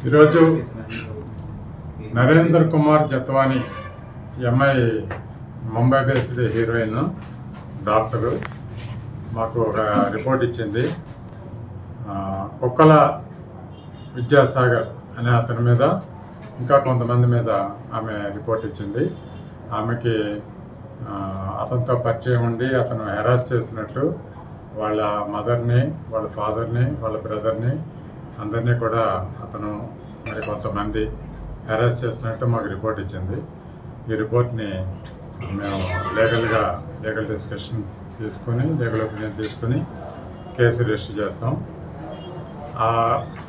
ఈరోజు Narendra Kumar Jethwani MI Mumbai based heroine doctor మాకు ఒక రిపోర్ట్ ఇచ్చింది. కుక్కల విద్యాసాగర్ అనే అతని మీద ఇంకా కొంతమంది మీద ఆమె రిపోర్ట్ ఇచ్చింది. ఆమెకి అతనితో పరిచయం ఉండి అతను హెరాస్ చేసినట్టు వాళ్ళ మదర్ని, వాళ్ళ ఫాదర్ని, వాళ్ళ బ్రదర్ని అందరినీ కూడా అతను మరి కొంతమంది హెరాస్ చేసినట్టు మాకు రిపోర్ట్ ఇచ్చింది. ఈ రిపోర్ట్ని మేము లీగల్ డిస్కషన్ తీసుకొని లీగల్ ఒపీనియన్ తీసుకొని కేసు రిజిస్టర్ చేస్తాం. ఆ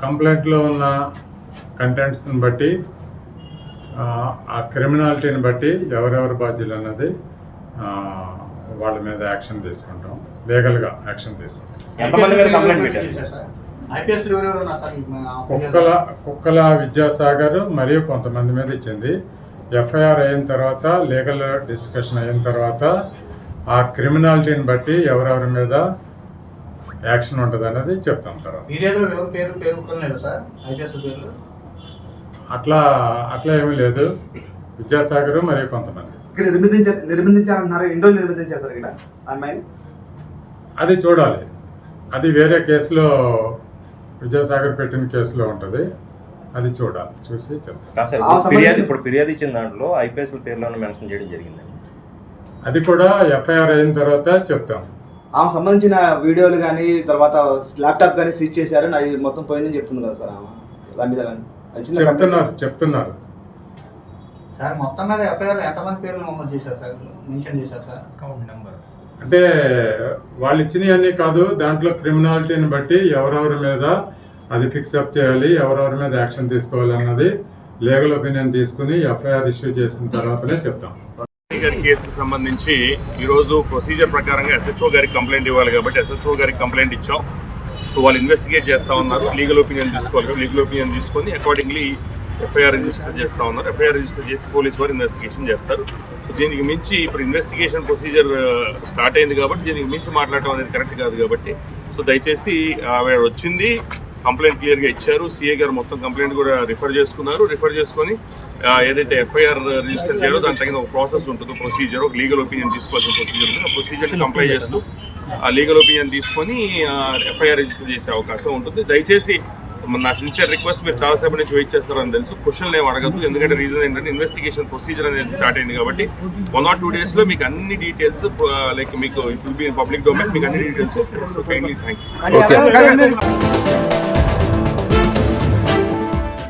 కంప్లైంట్లో ఉన్న కంటెంట్స్ని బట్టి ఆ క్రిమినాలిటీని బట్టి ఎవరెవరు బాధ్యులు అన్నది వాళ్ళ మీద యాక్షన్ తీసుకుంటాం, లీగల్గా యాక్షన్ తీసుకుంటాం. కుక్కల విద్యాసాగర్ మరియు కొంతమంది మీద ఇచ్చింది. ఎఫ్ఐఆర్ అయిన తర్వాత లీగల్ డిస్కషన్ అయిన తర్వాత ఆ క్రిమినాలిటీని బట్టి ఎవరెవరి మీద యాక్షన్ ఉంటుంది అనేది చెప్తాం. తర్వాత అట్లా ఏమీ లేదు. విద్యాసాగర్ మరియు కొంతమంది అది చూడాలి. అది వేరే కేసులో విద్యాసాగర్ పెట్టిన కేసులో ఉంటుంది. అది చూడాలి, చూసి చెప్తాం. ఇప్పుడు ఫిర్యాదు ఇచ్చిన దాంట్లో ఐపీఎస్ పేర్లను మెన్షన్ చేయడం జరిగిందండి. అది కూడా ఎఫ్ఐఆర్ అయిన తర్వాత చెప్తాం. ఆమె సంబంధించిన వీడియోలు కానీ తర్వాత ల్యాప్టాప్ కానీ స్విచ్ చేశారు, అవి మొత్తం పోయిందని చెప్తుంది కదా సార్. చెప్తున్నారు సార్. మొత్తం మీద ఎఫ్ఐఆర్ ఎంతమంది పేర్లు నమోదు చేశారు సార్, మెన్షన్ చేశారు సార్? అకౌంట్ నెంబర్ అంటే వాళ్ళు ఇచ్చినవన్నీ కాదు, దాంట్లో క్రిమినాలిటీని బట్టి ఎవరెవరి మీద అది ఫిక్సప్ చేయాలి, ఎవరెవరి మీద యాక్షన్ తీసుకోవాలి అన్నది లీగల్ ఒపీనియన్ తీసుకుని ఎఫ్ఐఆర్ ఇష్యూ చేసిన తర్వాతనే చెప్తాం. గారి కేసుకు సంబంధించి ఈరోజు ప్రొసీజర్ ప్రకారంగా ఎస్హెచ్ఓ గారికి కంప్లైంట్ ఇవ్వాలి కాబట్టి ఎస్హెచ్ఓ గారికి కంప్లైంట్ ఇచ్చాం. సో వాళ్ళు ఇన్వెస్టిగేట్ చేస్తూ ఉన్నారు. లీగల్ ఒపీనియన్ తీసుకోవాలి. లీగల్ ఒపీనియన్ తీసుకొని అకార్డింగ్లీ ఎఫ్ఐఆర్ రిజిస్టర్ చేస్తూ ఉన్నారు. ఎఫ్ఐఆర్ రిజిస్టర్ చేసి పోలీసు వారు ఇన్వెస్టిగేషన్ చేస్తారు. సో దీనికి మించి ఇప్పుడు ఇన్వెస్టిగేషన్ ప్రొసీజర్ స్టార్ట్ అయింది కాబట్టి దీనికి మించి మాట్లాడటం అనేది కరెక్ట్ కాదు కాబట్టి సో దయచేసి ఆవిడ వచ్చింది, కంప్లైంట్ క్లియర్గా ఇచ్చారు. సిఏ గారు మొత్తం కంప్లైంట్ కూడా రిఫర్ చేసుకున్నారు. రిఫర్ చేసుకొని ఏదైతే ఎఫ్ఐఆర్ రిజిస్టర్ చేయాలో దాని తగిన ఒక ప్రాసెస్ ఉంటుంది, ప్రొసీజర్, ఒక లీగల్ ఒపీనియన్ తీసుకోవాల్సిన ప్రొసీజర్ ఉంటుంది. ఆ ప్రొసీజర్ని కంప్లై చేస్తూ ఆ లీగల్ ఒపీనియన్ తీసుకొని ఎఫ్ఐఆర్ రిజిస్టర్ చేసే అవకాశం ఉంటుంది. దయచేసి నా సిన్సియర్ రిక్వెస్ట్, మీరు చాలాసేపు నుంచి వెయిట్ చేస్తారని తెలుసు, క్వశ్చన్లు ఏమి అడగద్దు. ఎందుకంటే రీజన్ ఏంటంటే ఇన్వెస్టిగేషన్ ప్రొసీజర్ అనేది స్టార్ట్ అయింది కాబట్టి 1 or 2 daysలో మీకు అన్ని డీటెయిల్స్ లైక్ మీకు it will be in public domain, మీకు అన్ని డీటెయిల్స్ వస్తాయి. So kindly thank you.